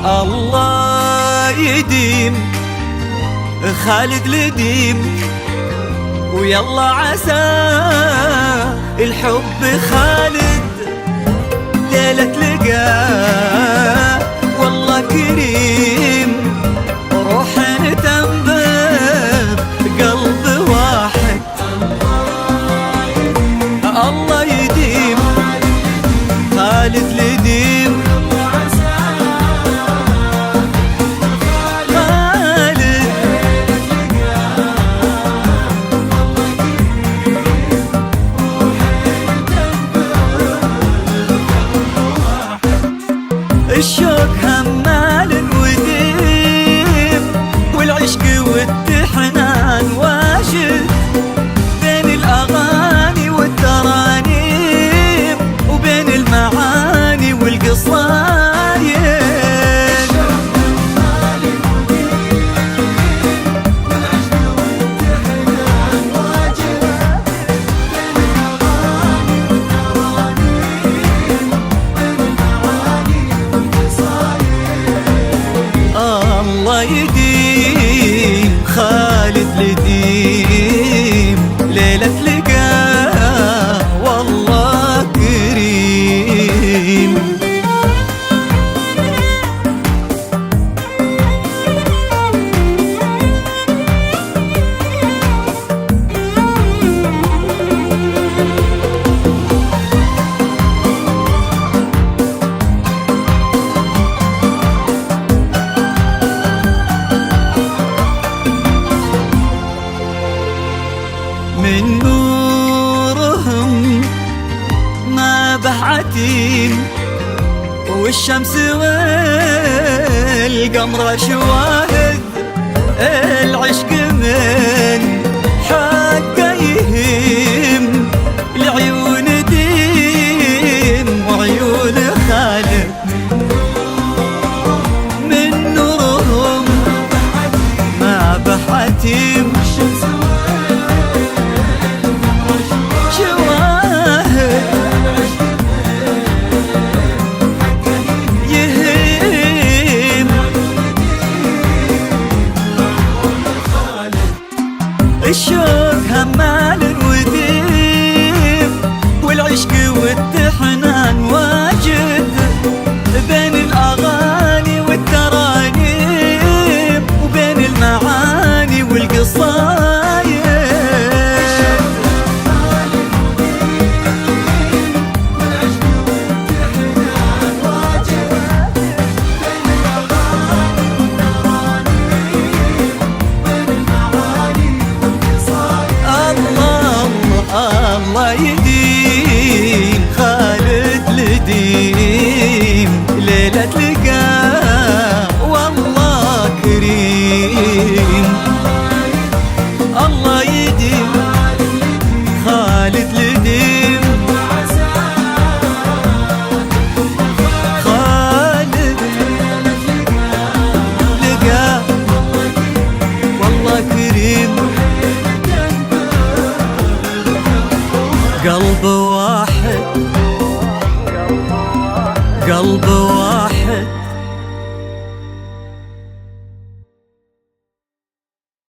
الله يديم خالد لديم، ويلا عسى الحب خالد ليلة لقاه والله كريم، روح نتنبه قلب واحد. الله يديم خالد لديم، الشوق همال وديم، والعشق والتحنان واجد بين الأغاني والترانيم، وبين المعاني والقصايد. الله يديم خالد لديم، ليلة لقاه والله كريم. من نورهم ما به عتيم، والشمس والقمر شواهد، العشق من حقه يهيم لعيون ديم وعيون خالد. من نورهم ما به عتيم، الشوق همال وديم، والعشق والتحنان واجد بين الأغاني والترانيم، وبين المعاني والقصايد. الله يديم خالد لديم، ليلة لقاه والله كريم. الله يديم خالد لديم، خالد لقاه والله كريم. قلب واحد، قلب واحد.